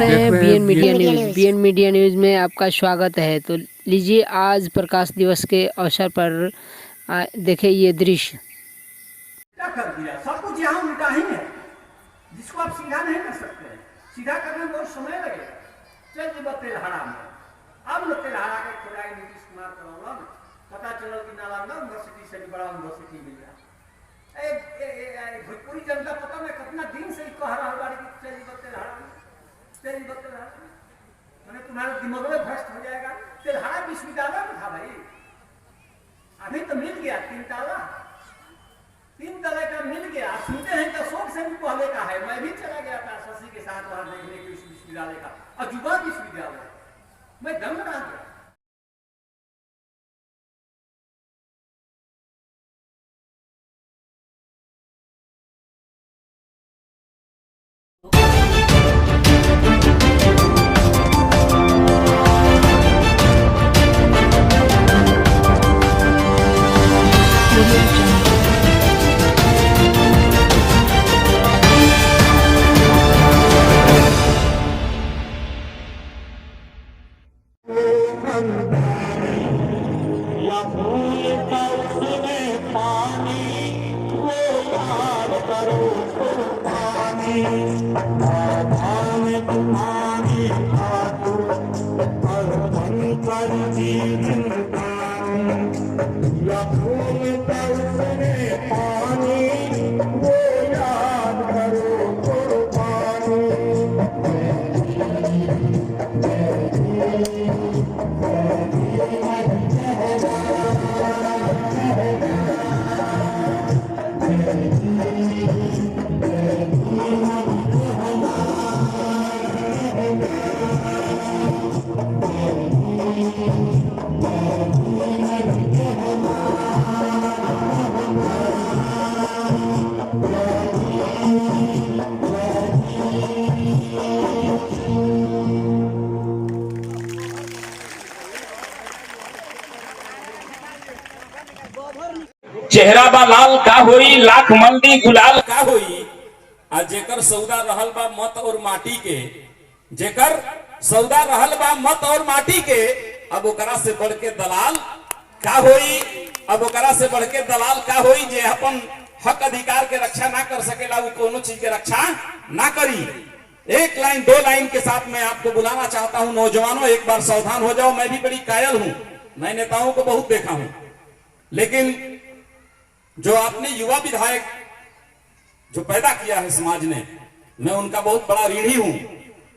रहे हैं BN media news. BN media news में आपका स्वागत है। तो लीजिए, आज प्रकाश दिवस के अवसर पर देखिए ये दृश्य। क्या कर दिया, सब कुछ यहाँ उल्टा ही है, जिसको आप सीधा नहीं कर सकते। सीधा करने में बहुत समय लगेगा। चल जी तेलहाड़ा में, अब न तेलहाड़ा के खुदाई नीतीश कुमार करौला में पता चला कि नालंदा यूनिवर्सिटी से भी बड़ा यूनिवर्सिटी मिल गया। भोजपुरी जनता पता नहीं कितना दिन से कह रहा है कि चल जी तेलहाड़ा में, चल जी तेलहाड़ा में, मैंने तुम्हारा दिमाग में भ्रष्ट हो जाएगा। तेलहाड़ा विश्वविद्यालय में था भाई, अभी तो मिल गया 3 ताला का मिल गया। सुनते हैं कि अशोक से भी पहले का है। मैं भी चला गया था शशि के साथ वहां देखने के विश्वविद्यालय का, अजूबा विश्वविद्यालय, मैं दंग रह गया। चेहरा बा लाल का होई, लाख मल्दी गुलाल का होई। आ जेकर सौदा रहल बा मत और माटी के, जेकर सौदा रहल बा मत और माटी के, अब ओकरा से बढ़ के दलाल का होई। अब ओकरा से बढ़ के दलाल का होई जे अपन हक अधिकार के रक्षा ना कर सकेला, वो कोनो चीज के रक्षा ना करी। 1 लाइन 2 लाइन के साथ मैं आपको बुलाना चाहता हूं। नौजवानों, एक बार सावधान हो जाओ। मैं भी बड़ी कायल हूं, मैं नेताओं को बहुत देखा हूं, लेकिन जो आपने युवा विधायक जो पैदा किया है समाज ने, मैं उनका बहुत बड़ा ऋणी हूं।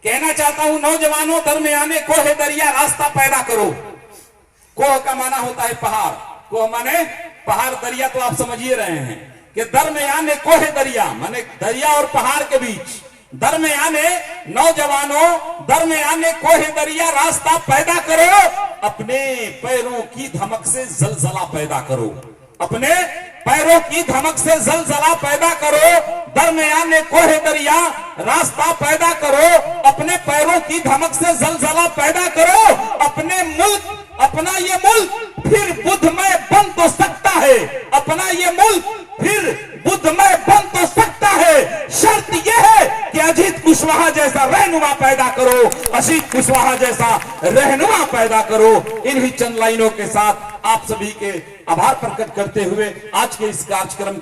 कहना चाहता हूं, नौजवानों, दरमियाने कोह दरिया रास्ता पैदा करो। कोह का माना होता है पहाड़, कोह माने पहाड़, दरिया तो आप समझिए रहे हैं कि दरमियाने कोह दरिया माने दरिया और पहाड़ के बीच, दरमियाने नौजवानों, दरमियाने कोह दरिया रास्ता पैदा करो। अपने पैरों की धमक से जलजला पैदा करो, अपने पैरों की धमक से जलजला पैदा करो। दरमियाने कोह दरिया रास्ता पैदा करो, अपने पैरों की धमक से जलजला पैदा करो। अपने मुल्क, अपना ये मुल्क फिर बुद्धमय बन तो सकता है, अपना ये मुल्क फिर बुद्धमय बन तो सकता है। शर्त यह है कि अजीत कुशवाहा जैसा रहनुमा पैदा करो, अजीत कुशवाहा जैसा रहनुमा पैदा करो। इन्हीं चंद लाइनों के साथ आप सभी के आभार प्रकट करते हुए आज के इस कार्यक्रम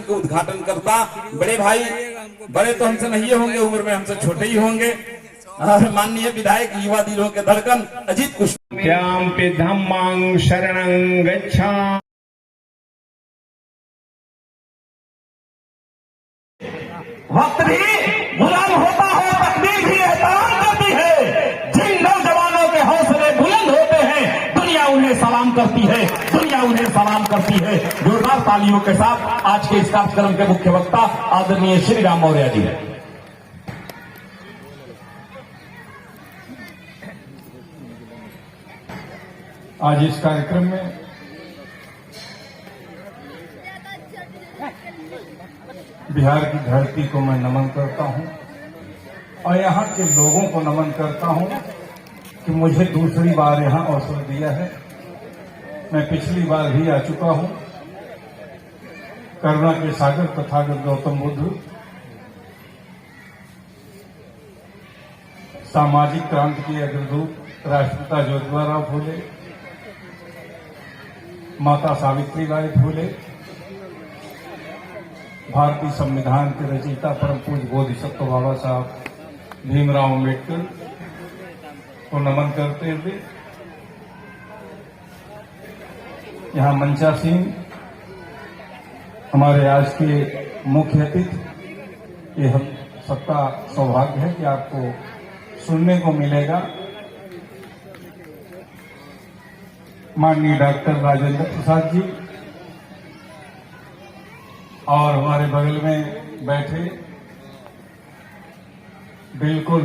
के उद्घाटन करता बड़े भाई, बड़े तो हमसे नहीं होंगे, उम्र में हमसे छोटे ही होंगे, माननीय विधायक, युवा दिलों के धड़कन अजीत कुशवाहा। धम्मां शरणं गच्छामि। वक्त भी गुलाम होता है, तकदीर भी एहतराम करती है। जिन नौजवानों के हौसले बुलंद होते हैं, दुनिया उन्हें सलाम करती है, दुनिया उन्हें सलाम करती है। जोरदार तालियों के साथ आज के इस कार्यक्रम के मुख्य वक्ता आदरणीय श्री राम मौर्य जी। आज इस कार्यक्रम में बिहार की धरती को मैं नमन करता हूं और यहाँ के लोगों को नमन करता हूं कि मुझे दूसरी बार यहाँ अवसर दिया है। मैं पिछली बार भी आ चुका हूं। करुणा के सागर तथागत गौतम बुद्ध सामाजिक क्रांति के अग्रदूत राष्ट्रपिता ज्योतिबा फूले, माता सावित्रीबाई फूले, भारतीय संविधान के रचयिता परम पूज्य बोधिसत्व बाबा साहब भीमराव अम्बेडकर को नमन करते हुए यहाँ मंचा सिंह हमारे आज के मुख्य अतिथि, ये हम सबका सौभाग्य है कि आपको सुनने को मिलेगा। माननीय डॉक्टर राजेंद्र प्रसाद जी और हमारे बगल में बैठे बिल्कुल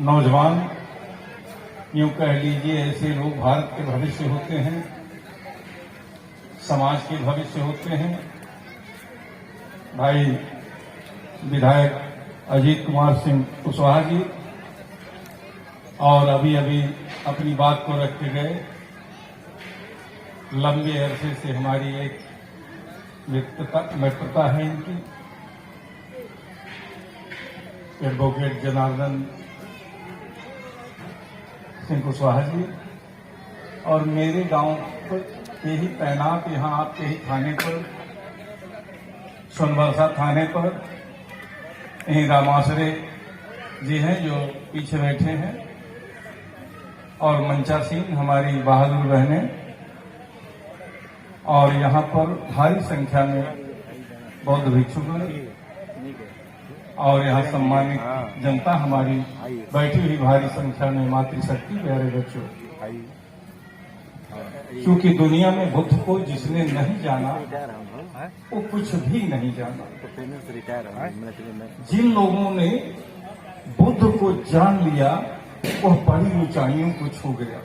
नौजवान, यूं कह लीजिए ऐसे लोग भारत के भविष्य होते हैं, समाज के भविष्य होते हैं। भाई विधायक अजीत कुमार सिंह कुशवाहा जी और अभी अभी अपनी बात को रख के गए, लंबे अरसे से हमारी एक मित्रता है इनकी, एडवोकेट जनार्दन सिंह कुशवाहा जी, और मेरे गांव के ही तैनात यहाँ आपके ही थाने पर, सोनबरसा थाने पर यही रामासरे जी हैं जो पीछे बैठे हैं, और मंचा सिंह हमारी बहादुर बहनें, और यहाँ पर भारी संख्या में बौद्ध भिक्षुगण और यहाँ सम्मानित जनता हमारी बैठी हुई भारी संख्या में मातृशक्ति प्यारे बच्चों, क्योंकि दुनिया में बुद्ध को जिसने नहीं जाना वो कुछ भी नहीं जाना। जिन लोगों ने बुद्ध को जान लिया वह बड़ी ऊंचाइयों को छू गया,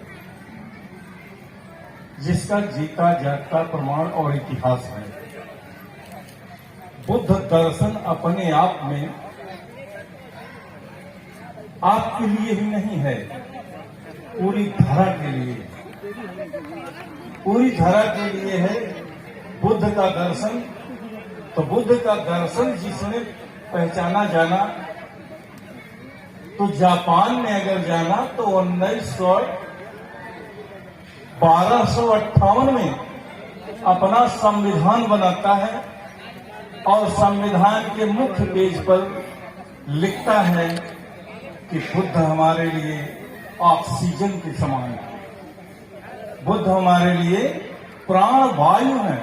जिसका जीता जागता प्रमाण और इतिहास है। बुद्ध दर्शन अपने आप में आपके लिए ही नहीं है, पूरी धरा के लिए, पूरी धरा के लिए है बुद्ध का दर्शन। तो बुद्ध का दर्शन जिसने पहचाना जाना, तो जापान में अगर जाना तो 1258 में अपना संविधान बनाता है और संविधान के मुख्य पेज पर लिखता है कि बुद्ध हमारे लिए ऑक्सीजन के समान है, बुद्ध हमारे लिए प्राण वायु है।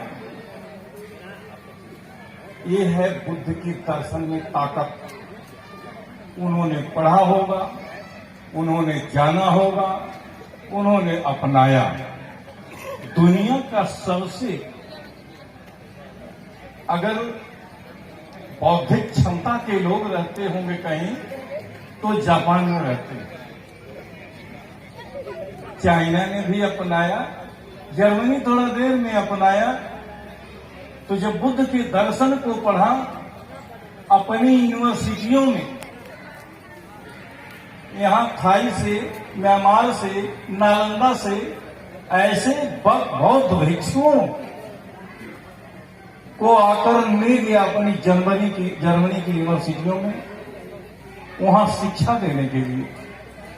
ये है बुद्ध की दर्शन में ताकत। उन्होंने पढ़ा होगा, उन्होंने जाना होगा, उन्होंने अपनाया। दुनिया का सबसे अगर बौद्धिक क्षमता के लोग रहते होंगे कहीं तो जापान में रहते हैं। चाइना ने भी अपनाया, जर्मनी थोड़ा देर में अपनाया। तो जब बुद्ध के दर्शन को पढ़ा अपनी यूनिवर्सिटियों में, यहाँ थाई से, म्यांमार से, नालंदा से ऐसे बौद्ध भिक्षुओं को आकर ले गया अपनी जर्मनी की यूनिवर्सिटियों में, वहां शिक्षा देने के लिए,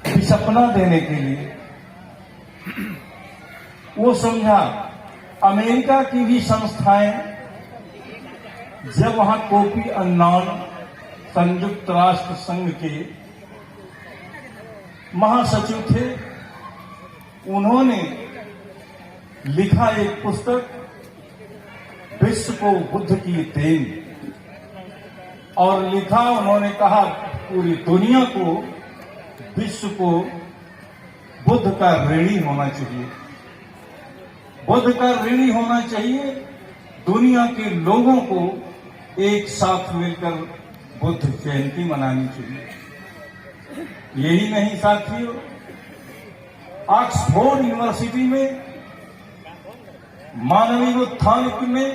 विसपना देने के लिए। वो समझा अमेरिका की भी संस्थाएं, जब वहां कोफी अन्नान संयुक्त राष्ट्र संघ के महासचिव थे, उन्होंने लिखा एक पुस्तक विश्व को बुद्ध की देन, और लिखा उन्होंने कहा पूरी दुनिया को, विश्व को बुद्ध का ऋणी होना चाहिए, बुद्ध का ऋणी होना चाहिए। दुनिया के लोगों को एक साथ मिलकर बुद्ध जयंती मनानी चाहिए। यही नहीं साथियों, ऑक्सफोर्ड यूनिवर्सिटी में मानवीय उत्थान में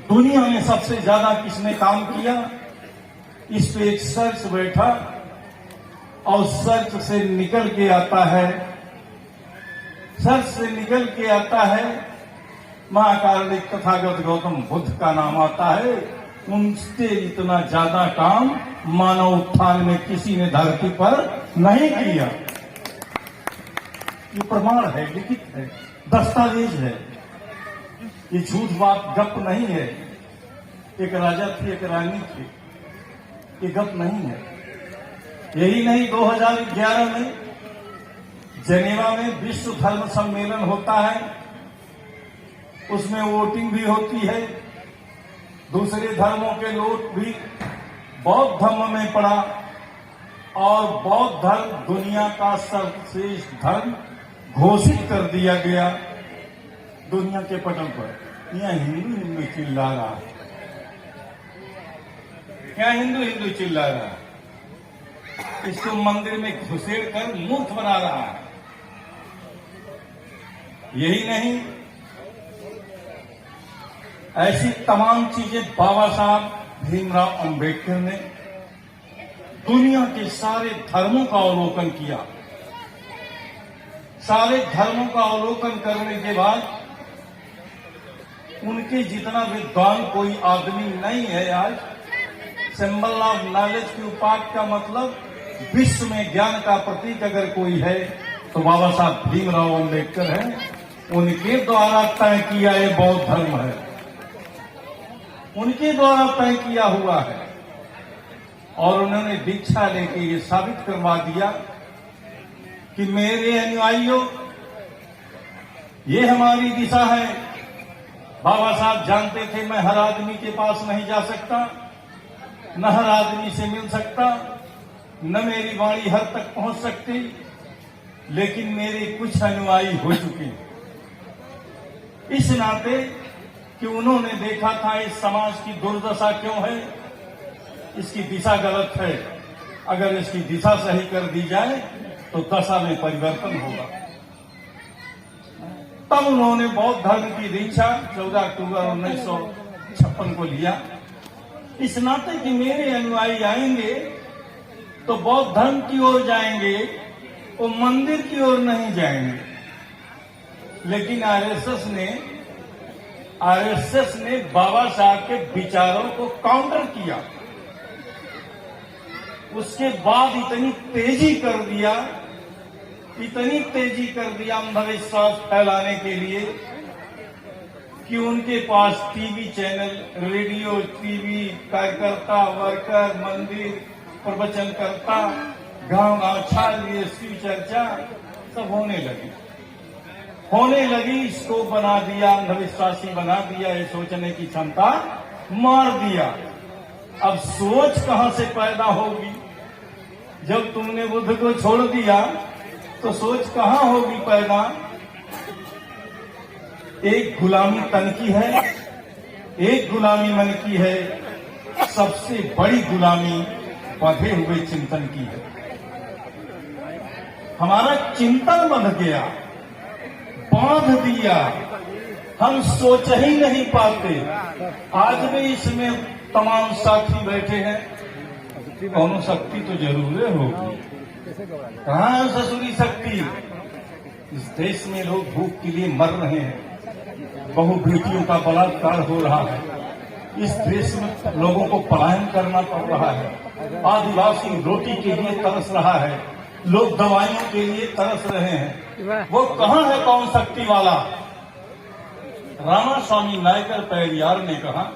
दुनिया में सबसे ज्यादा किसने काम किया, इस पे एक सर्च बैठा और सर्च से निकल के आता है, सर्च से निकल के आता है महाकारुणिक तथागत गौतम बुद्ध का नाम आता है। उनसे इतना ज्यादा काम मानव उत्थान में किसी ने धरती पर नहीं किया। ये प्रमाण है, लिखित है, दस्तावेज है, ये झूठ बात गप नहीं है। एक राजा थे, एक रानी थी, ये गप नहीं है। यही नहीं, 2011 में जेनेवा में विश्व धर्म सम्मेलन होता है, उसमें वोटिंग भी होती है, दूसरे धर्मों के लोग भी बौद्ध धर्म में पड़ा और बौद्ध धर्म दुनिया का सर्वश्रेष्ठ धर्म घोषित कर दिया गया दुनिया के पटल पर। यहाँ हिंदू हिंदू चिल्ला रहा है, क्या हिंदू हिंदू चिल्ला रहा है, इसको मंदिर में घुसेड़ कर मूर्ख बना रहा है। यही नहीं, ऐसी तमाम चीजें बाबा साहब भीमराव अंबेडकर ने दुनिया के सारे धर्मों का अवलोकन किया। सारे धर्मों का अवलोकन करने के बाद उनके जितना विद्वान कोई आदमी नहीं है आज। सिंबल ऑफ नॉलेज की उपाधि का मतलब विश्व में ज्ञान का प्रतीक अगर कोई है तो बाबा साहब भीमराव अंबेडकर हैं। उनके द्वारा तय किया ये बौद्ध धर्म है, उनके द्वारा तय किया हुआ है। और उन्होंने दीक्षा लेके ये साबित करवा दिया कि मेरे अनुयायियों, ये हमारी दिशा है। बाबा साहब जानते थे मैं हर आदमी के पास नहीं जा सकता, न हर आदमी से मिल सकता, न मेरी वाणी हर तक पहुंच सकती, लेकिन मेरे कुछ अनुयायी हो चुके। इस नाते कि उन्होंने देखा था इस समाज की दुर्दशा क्यों है, इसकी दिशा गलत है, अगर इसकी दिशा सही कर दी जाए तो दशा में परिवर्तन होगा। तब उन्होंने बौद्ध धर्म की दीक्षा 14 अक्टूबर 1956 को लिया। इस नाते कि मेरे अनुयायी आएंगे तो बौद्ध धर्म की ओर जाएंगे, वो मंदिर की ओर नहीं जाएंगे। लेकिन आरएसएस ने बाबा साहब के विचारों को काउंटर किया। उसके बाद इतनी तेजी कर दिया अंधविश्वास फैलाने के लिए कि उनके पास टीवी चैनल, रेडियो, टीवी, कार्यकर्ता, वर्कर, मंदिर, प्रवचनकर्ता, गांव छाल, ये शिव चर्चा सब होने लगी। इसको बना दिया, अंधविश्वासी बना दिया, ये सोचने की क्षमता मार दिया। अब सोच कहां से पैदा होगी? जब तुमने बुद्ध को छोड़ दिया तो सोच कहां होगी पैदा? एक गुलामी तन की है, एक गुलामी मन की है, सबसे बड़ी गुलामी बंधे हुए चिंतन की है। हमारा चिंतन बंध गया, बांध दिया, हम सोच ही नहीं पाते। आज भी इसमें तमाम साथी बैठे हैं, कौनो शक्ति तो जरूर होगी, कहाँ है ससुरी शक्ति? इस देश में लोग भूख के लिए मर रहे हैं, बहु बेटियों का बलात्कार हो रहा है, इस देश में लोगों को पलायन करना पड़ रहा है, आदिवासी रोटी के लिए तरस रहा है, लोग दवाइयों के लिए तरस रहे हैं। वो कहाँ है कौन शक्ति वाला? रामास्वामी नायकर पेरियार ने कहा,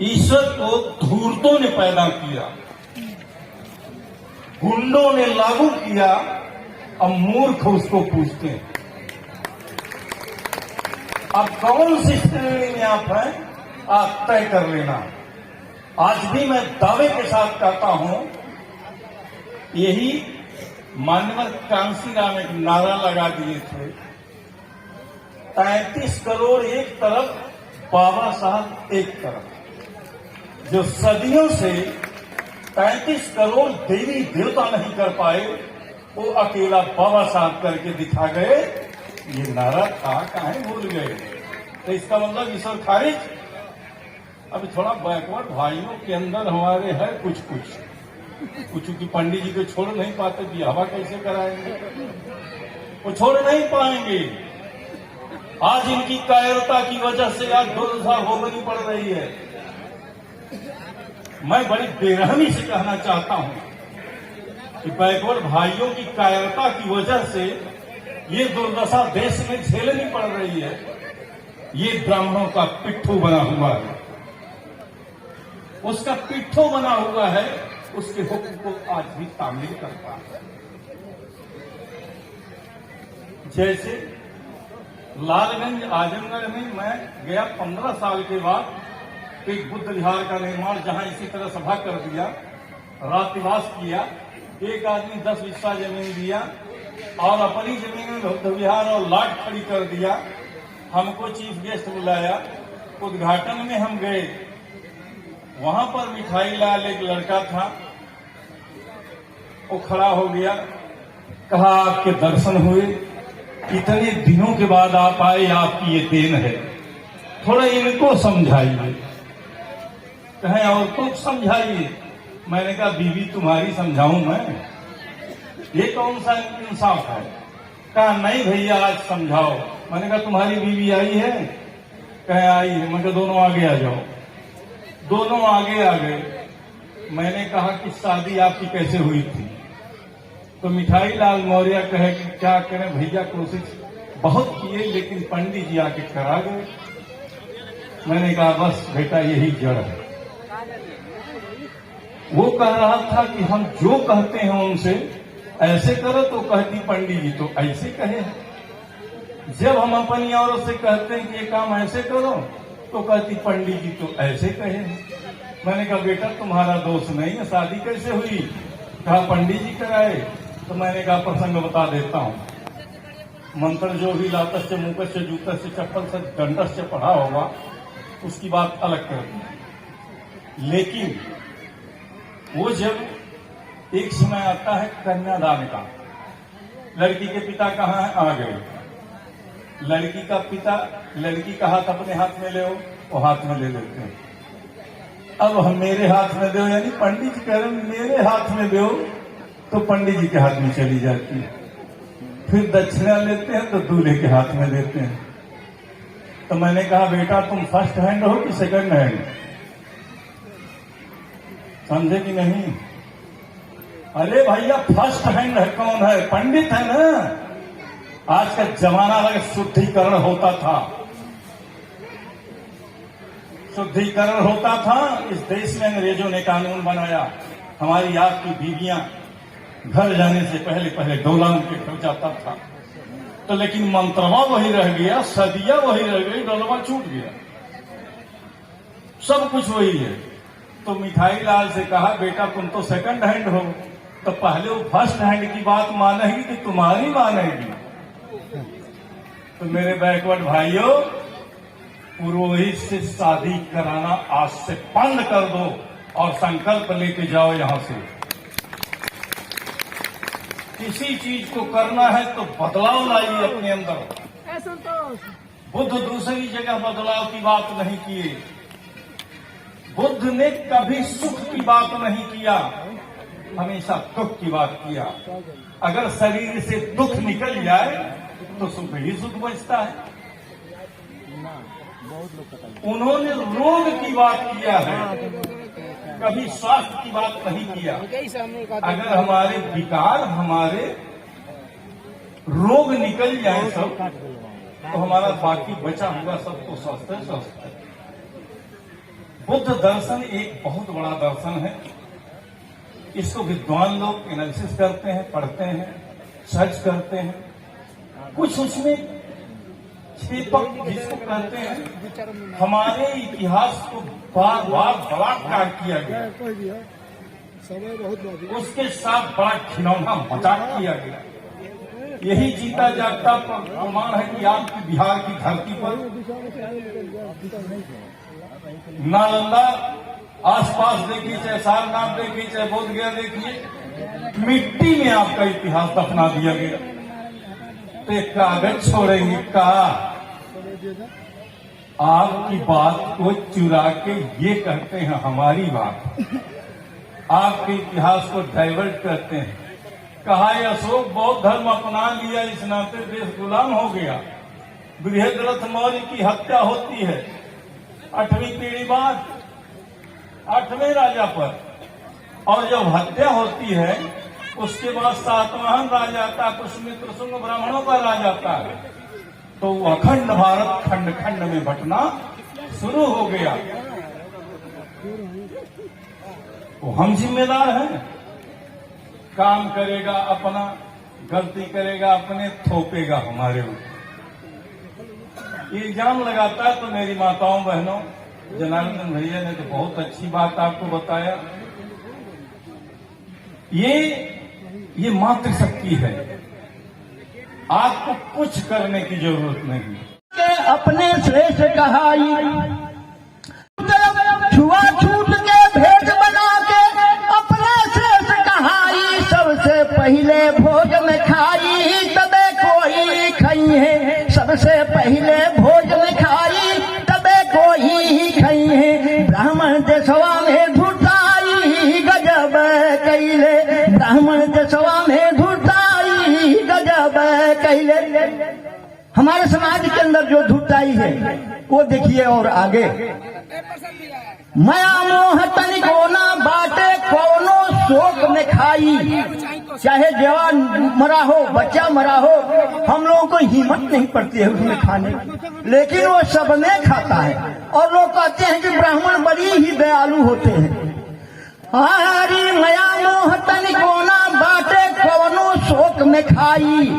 ईश्वर को धूर्तों ने पैदा किया, गुंडों ने लागू किया, अब मूर्ख उसको पूछते हैं। अब कौन सी श्रेणी में आप हैं, आप तय कर लेना। आज भी मैं दावे के साथ कहता हूं, यही मानवर कांसीराम एक नारा लगा दिए थे, 33 करोड़ एक तरफ, बाबा साहब एक तरफ। जो सदियों से 35 करोड़ देवी देवता नहीं कर पाए, वो अकेला बाबा साहब करके दिखा गए। ये नारा था, काहे भूल गए? तो इसका मतलब ईश्वर खारिज। अभी थोड़ा बैकवर्ड भाइयों के अंदर हमारे है कुछ की पंडित जी को छोड़ नहीं पाते, भी हवा कैसे कराएंगे? वो छोड़ नहीं पाएंगे। आज इनकी कायरता की वजह से आज दुर्दशा भोगनी पड़ रही है। मैं बड़ी बेरहमी से कहना चाहता हूं कि बैकवर्ड भाइयों की कायरता की वजह से ये दुर्दशा देश में झेलनी पड़ रही है। ये ब्राह्मणों का पिट्ठू बना हुआ है, उसका पिट्ठू बना हुआ है, उसके हुक्म को आज भी तामील करता है। जैसे लालगंज आजमगढ़ में मैं गया 15 साल के बाद एक बुद्ध विहार का निर्माण, जहां इसी तरह सभा कर दिया, रातिवास किया, एक आदमी 10 हिस्सा जमीन दिया और अपनी जमीन में बुद्ध विहार और लाट खड़ी कर दिया। हमको चीफ गेस्ट बुलाया, उद्घाटन में हम गए, वहां पर मिठाई लाल एक लड़का था, वो खड़ा हो गया, कहा आपके दर्शन हुए, इतने दिनों के बाद आप आए, आपकी ये देन है, थोड़ा इनको समझाइए। कहें और कुछ समझाइए। मैंने कहा बीवी तुम्हारी समझाऊं मैं, ये कौन सा इंसाफ है। कहा नहीं भैया आज समझाओ। मैंने कहा तुम्हारी बीवी आई है। कहे आई है। मैं कहा दोनों आगे आ जाओ। दोनों आगे आ गए। मैंने कहा कि शादी आपकी कैसे हुई थी। तो मिठाई लाल मौर्य कहे कि क्या करें भैया, कोशिश बहुत किए लेकिन पंडित जी आके करा गए। मैंने कहा बस बेटा यही जड़ है। वो कह रहा था कि हम जो कहते हैं उनसे ऐसे करो, तो कहती पंडित जी तो ऐसे कहे हैं। जब हम अपनी औरत से कहते हैं कि ये काम ऐसे करो, तो कहती पंडित जी तो ऐसे कहे हैं। मैंने कहा बेटा तुम्हारा दोष नहीं है, शादी कैसे हुई। कहा पंडित जी कराए। तो मैंने कहा प्रसंग बता देता हूं। मंत्र जो भी लातस से मुकस से जूतस से चप्पल से दंडस से पढ़ा होगा उसकी बात अलग कर दी। लेकिन वो जब एक समय आता है कन्यादान का, लड़की के पिता कहाँ है, आ गए। लड़की का पिता लड़की का हाथ अपने हाथ में ले, वो हाथ में ले लेते हैं। अब हम मेरे हाथ में दो, यानी पंडित जी कह रहे मेरे हाथ में दो, तो पंडित जी के हाथ में चली जाती है। फिर दक्षिणा लेते हैं तो दूल्हे के हाथ में देते हैं। तो मैंने कहा बेटा तुम फर्स्ट हैंड हो कि सेकंड हैंड, समझे कि नहीं। अरे भैया फर्स्ट हैंड है कौन है, पंडित है ना। आज का जमाना लगे शुद्धिकरण होता था, शुद्धिकरण होता था। इस देश में अंग्रेजों ने कानून बनाया, हमारी आपकी बीवियां घर जाने से पहले पहले डोला उनके घर जाता था। तो लेकिन मंत्रवा वही रह गया, सदिया वही रह गई, डोलवा छूट गया, सब कुछ वही है। तो मिठाई लाल से कहा बेटा तुम तो सेकंड हैंड हो, तो पहले वो फर्स्ट हैंड की बात मानेगी कि तुम्हारी मानेगी। तो मेरे बैकवर्ड भाइयों, पुरोहित से शादी कराना आज से बंद कर दो और संकल्प लेके जाओ यहां से। किसी चीज को करना है तो बदलाव लाइए अपने अंदर। बुद्ध दूसरी जगह बदलाव की बात नहीं किए। बुद्ध ने कभी सुख की बात नहीं किया, हमेशा दुख की बात किया। अगर शरीर से दुख निकल जाए तो सुख ही सुख बचता है। उन्होंने रोग की बात किया है, कभी स्वास्थ्य की बात नहीं किया। अगर हमारे विकार, हमारे रोग निकल जाए सब, तो हमारा बाकी बचा हुआ सब तो स्वस्थ है, स्वस्थ है। बुद्ध दर्शन एक बहुत बड़ा दर्शन है। इसको विद्वान लोग एनालिसिस करते हैं, पढ़ते हैं, सर्च करते हैं। कुछ उसमें छेपक जिसको कहते हैं, हमारे इतिहास को बार बार बलात्कार किया गया, उसके साथ बड़ा घिनौना मजाक किया गया। यही जीता जागता प्रमाण है कि आपकी बिहार की धरती पर नालंदा आसपास देखिए, चाहे सारनाथ देखिए, चाहे बोधगया देखिए, मिट्टी में आपका इतिहास दफना दिया गया। तो एक कागज छोड़ेंगे का आपकी बात को चुरा के ये कहते हैं हमारी बात, आपके इतिहास को डाइवर्ट करते हैं। कहा अशोक बौद्ध धर्म अपना लिया, इस नाते देश गुलाम हो गया। बृहद्रथ मौर्य की हत्या होती है 8वीं पीढ़ी बाद 8वें राजा पर, और जब हत्या होती है उसके बाद 7वां राजा आता, पुष्यमित्र शुंग ब्राह्मणों का राजा आता है, तो वो अखंड भारत खंड खंड में बंटना शुरू हो गया। तो हम जिम्मेदार हैं, काम करेगा अपना, गलती करेगा अपने, थोपेगा हमारे ऊपर। इल्जाम लगाता है तो मेरी माताओं बहनों, जनार्दन भैया ने तो बहुत अच्छी बात आपको बताया। ये मातृशक्ति है, आपको कुछ करने की जरूरत नहीं। अपने श्रेष्ठ कहाई छुआछूत के भेद बना के अपने श्रेष्ठ कहाई, सबसे पहले भोज में खाई तबे कोई खाई है, सबसे पहले भोज में खाई तबे कोई खाई है। ब्राह्मण देशवा में धुटाई गजब कैले, ब्राह्मण देशवा में धुटाई गजब कैले। हमारे समाज के अंदर जो धुटाई है वो देखिए। और आगे माया मोह तनिको ना बाटे कोनो शोक में खाई, चाहे जवान मरा हो बच्चा मरा हो, हम लोगों को हिम्मत नहीं पड़ती है उसमें खाने, लेकिन वो सब में खाता है। और लोग कहते हैं कि ब्राह्मण बड़ी ही दयालु होते हैं। हरी माया मोह तनिको ना बाटे कोनो शोक में खाई,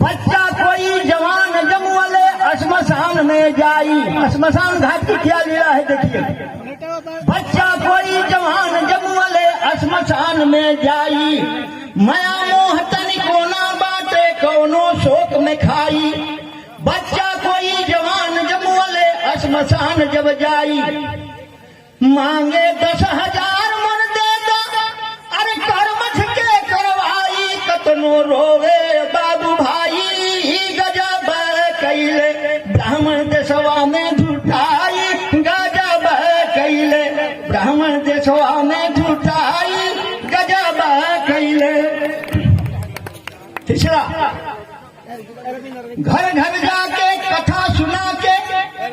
बच्चा कोई जवान जमुअले श्मशान में जाई। श्मशान घाट की क्या लीला है देखिए। बच्चा कोई जवान जमुअले श्मशान में जाई, माया मोह तनिको ना बाटे कोनो शोक में खाई। बच्चा कोई जवान जमुअले श्मशान जब जाई, मांगे 10,000 मन दे दो, अरे कर्म के करवाई, कतनो रोवे बाबू भाई गजब कैले। ब्राह्मण देशवा में झूठाई गजब कैले, ब्राह्मण देशवा में झूठाई गजब कैले। तीसरा, घर घर जाके कथा सुना के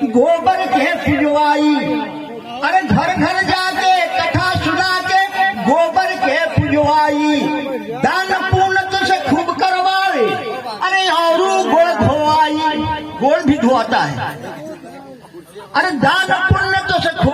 गोबर के पुजवाई। अरे घर घर जाके कथा सुना के गोबर के पुजवाई, दान पुण्य तो से खूब करवाए। अरे और गोड़ धोवाई, गोड़ भी धोता है। अरे दान पुण्य तो से खूब